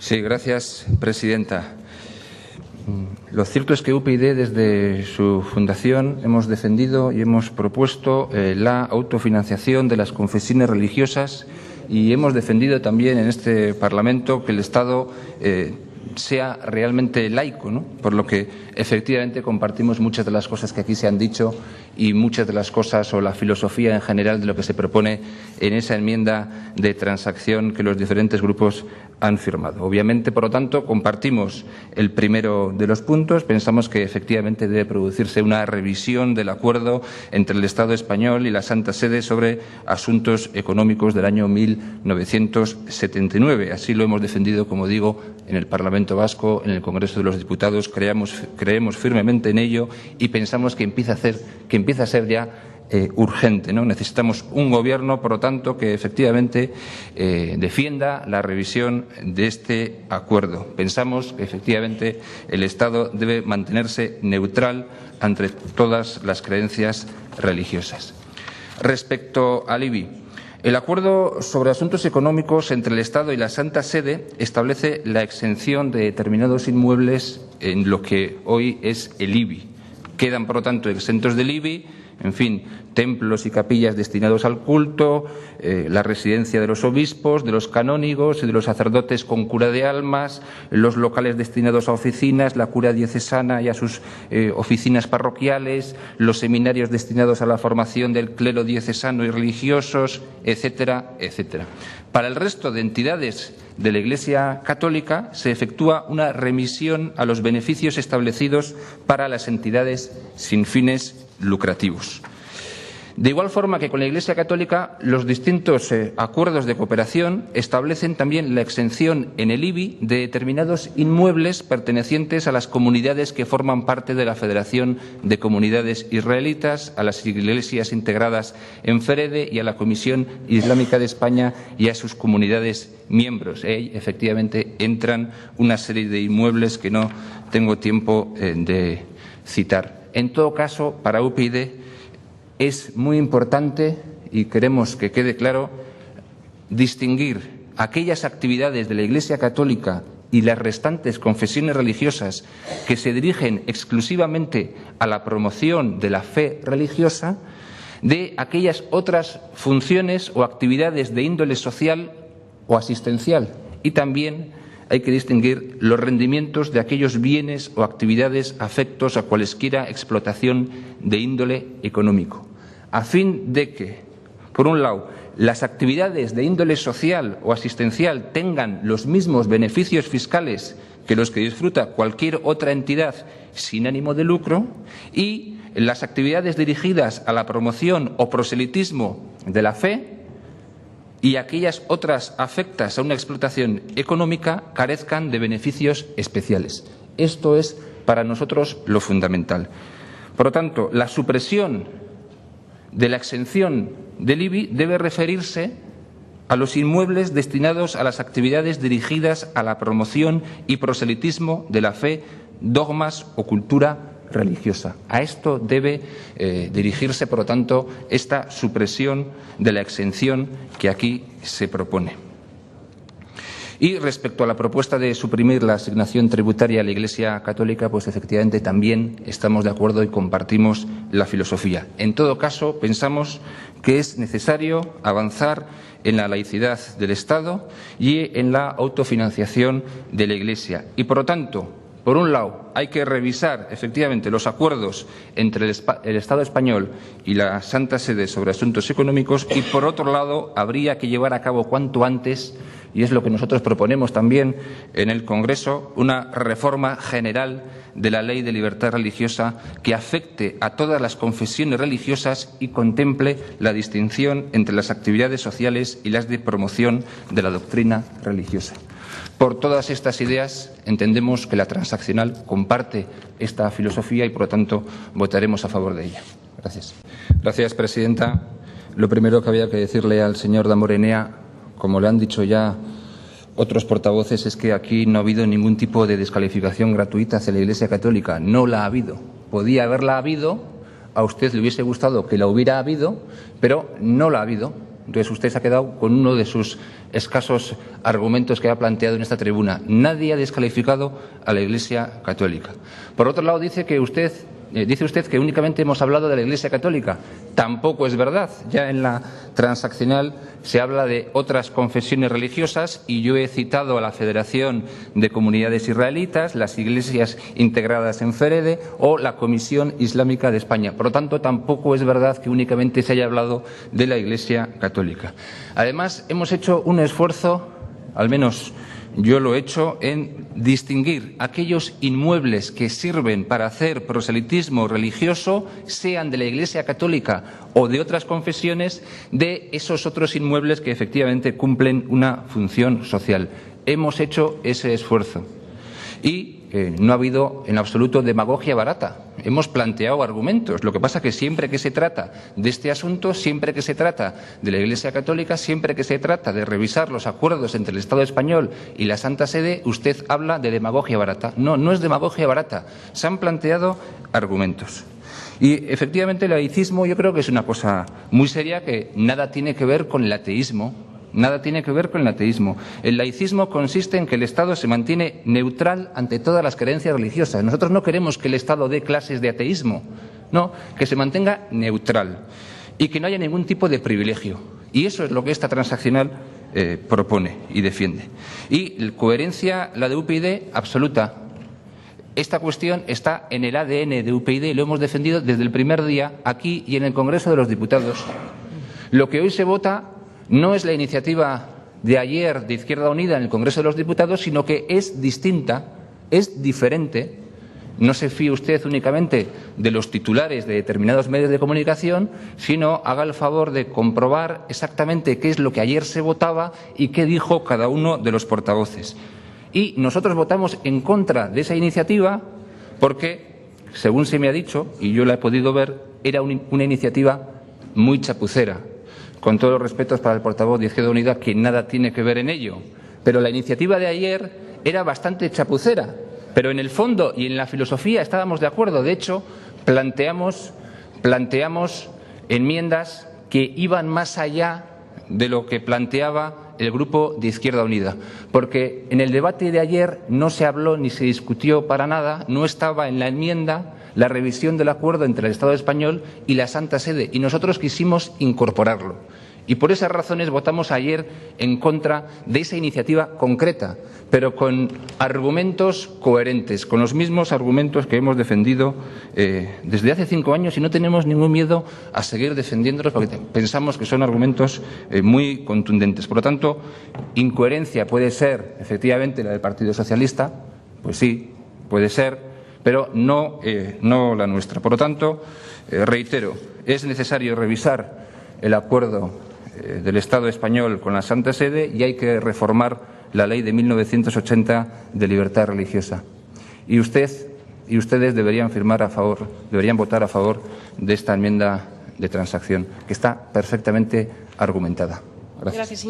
Sí, gracias, presidenta. Lo cierto es que UPyD, desde su fundación, hemos defendido y hemos propuesto la autofinanciación de las confesiones religiosas y hemos defendido también en este Parlamento que el Estado sea realmente laico, ¿no? Por lo que efectivamente compartimos muchas de las cosas que aquí se han dicho y muchas de las cosas o la filosofía en general de lo que se propone en esa enmienda de transacción que los diferentes grupos han firmado. Obviamente, por lo tanto, compartimos el primero de los puntos. Pensamos que efectivamente debe producirse una revisión del acuerdo entre el Estado español y la Santa Sede sobre asuntos económicos del año 1979. Así lo hemos defendido, como digo, en el Parlamento Vasco, en el Congreso de los Diputados. Creemos firmemente en ello y pensamos que empieza a ser ya urgente, ¿no? Necesitamos un gobierno, por lo tanto, que efectivamente defienda la revisión de este acuerdo. Pensamos que efectivamente el Estado debe mantenerse neutral ante todas las creencias religiosas. Respecto al IBI, el acuerdo sobre asuntos económicos entre el Estado y la Santa Sede establece la exención de determinados inmuebles en lo que hoy es el IBI. Quedan, por lo tanto, exentos del IBI, en fin, templos y capillas destinados al culto, la residencia de los obispos, de los canónigos y de los sacerdotes con cura de almas, los locales destinados a oficinas, la cura diocesana y a sus oficinas parroquiales, los seminarios destinados a la formación del clero diocesano y religiosos, etcétera, etcétera. Para el resto de entidades de la Iglesia Católica se efectúa una remisión a los beneficios establecidos para las entidades sin fines lucrativos. De igual forma que con la Iglesia Católica, los distintos acuerdos de cooperación establecen también la exención en el IBI de determinados inmuebles pertenecientes a las comunidades que forman parte de la Federación de Comunidades Israelitas, a las iglesias integradas en FEREDE y a la Comisión Islámica de España y a sus comunidades miembros. Efectivamente, entran una serie de inmuebles que no tengo tiempo de citar. En todo caso, para UPyD es muy importante, y queremos que quede claro, distinguir aquellas actividades de la Iglesia Católica y las restantes confesiones religiosas que se dirigen exclusivamente a la promoción de la fe religiosa de aquellas otras funciones o actividades de índole social o asistencial. Y también hay que distinguir los rendimientos de aquellos bienes o actividades afectos a cualesquiera explotación de índole económico, a fin de que, por un lado, las actividades de índole social o asistencial tengan los mismos beneficios fiscales que los que disfruta cualquier otra entidad sin ánimo de lucro, y las actividades dirigidas a la promoción o proselitismo de la fe y aquellas otras afectas a una explotación económica carezcan de beneficios especiales. Esto es para nosotros lo fundamental. Por lo tanto, la supresión de la exención del IBI debe referirse a los inmuebles destinados a las actividades dirigidas a la promoción y proselitismo de la fe, dogmas o cultura religiosa. A esto debe dirigirse, por lo tanto, esta supresión de la exención que aquí se propone. Y respecto a la propuesta de suprimir la asignación tributaria a la Iglesia Católica, pues efectivamente también estamos de acuerdo y compartimos la filosofía. En todo caso, pensamos que es necesario avanzar en la laicidad del Estado y en la autofinanciación de la Iglesia. Y, por lo tanto, por un lado, hay que revisar efectivamente los acuerdos entre el Estado español y la Santa Sede sobre asuntos económicos y, por otro lado, habría que llevar a cabo cuanto antes, y es lo que nosotros proponemos también en el Congreso, una reforma general de la Ley de Libertad Religiosa que afecte a todas las confesiones religiosas y contemple la distinción entre las actividades sociales y las de promoción de la doctrina religiosa. Por todas estas ideas, entendemos que la transaccional comparte esta filosofía y, por lo tanto, votaremos a favor de ella. Gracias. Gracias, presidenta. Lo primero que había que decirle al señor Damborenea, como le han dicho ya otros portavoces, es que aquí no ha habido ningún tipo de descalificación gratuita hacia la Iglesia Católica. No la ha habido. Podía haberla habido, a usted le hubiese gustado que la hubiera habido, pero no la ha habido. Entonces usted se ha quedado con uno de sus escasos argumentos que ha planteado en esta tribuna. Nadie ha descalificado a la Iglesia católica. Por otro lado, dice usted que únicamente hemos hablado de la Iglesia católica. Tampoco es verdad. Ya en la transaccional se habla de otras confesiones religiosas y yo he citado a la Federación de Comunidades Israelitas, las iglesias integradas en FEREDE o la Comisión Islámica de España. Por lo tanto, tampoco es verdad que únicamente se haya hablado de la Iglesia católica. Además, hemos hecho un esfuerzo, al menos yo lo he hecho, en distinguir aquellos inmuebles que sirven para hacer proselitismo religioso, sean de la Iglesia católica o de otras confesiones, de esos otros inmuebles que efectivamente cumplen una función social. Hemos hecho ese esfuerzo. Y no ha habido en absoluto demagogia barata. Hemos planteado argumentos. Lo que pasa es que siempre que se trata de este asunto, siempre que se trata de la Iglesia católica, siempre que se trata de revisar los acuerdos entre el Estado español y la Santa Sede, usted habla de demagogia barata. No, no es demagogia barata. Se han planteado argumentos. Y efectivamente el laicismo yo creo que es una cosa muy seria que nada tiene que ver con el ateísmo. Nada tiene que ver con el ateísmo. El laicismo consiste en que el Estado se mantiene neutral ante todas las creencias religiosas. Nosotros no queremos que el Estado dé clases de ateísmo, no, que se mantenga neutral y que no haya ningún tipo de privilegio. Y eso es lo que esta transaccional propone y defiende. Y coherencia, la de UPyD, absoluta. Esta cuestión está en el ADN de UPyD y lo hemos defendido desde el primer día aquí y en el Congreso de los Diputados. Lo que hoy se vota no es la iniciativa de ayer de Izquierda Unida en el Congreso de los Diputados, sino que es distinta, es diferente. No se fíe usted únicamente de los titulares de determinados medios de comunicación, sino haga el favor de comprobar exactamente qué es lo que ayer se votaba y qué dijo cada uno de los portavoces. Y nosotros votamos en contra de esa iniciativa porque, según se me ha dicho, y yo la he podido ver, era una iniciativa muy chapucera. Con todos los respetos para el portavoz de Izquierda Unida, que nada tiene que ver en ello. Pero la iniciativa de ayer era bastante chapucera. Pero en el fondo y en la filosofía estábamos de acuerdo. De hecho, planteamos enmiendas que iban más allá de lo que planteaba el Grupo de Izquierda Unida. Porque en el debate de ayer no se habló ni se discutió para nada, no estaba en la enmienda la revisión del acuerdo entre el Estado español y la Santa Sede, y nosotros quisimos incorporarlo. Y por esas razones votamos ayer en contra de esa iniciativa concreta, pero con argumentos coherentes, con los mismos argumentos que hemos defendido desde hace 5 años y no tenemos ningún miedo a seguir defendiéndolos porque pensamos que son argumentos muy contundentes. Por lo tanto, incoherencia puede ser efectivamente la del Partido Socialista, pues sí, puede ser, pero no la nuestra. Por lo tanto, reitero, es necesario revisar el acuerdo del Estado español con la Santa Sede y hay que reformar la ley de 1980 de libertad religiosa. Y ustedes deberían votar a favor de esta enmienda de transacción, que está perfectamente argumentada. Gracias.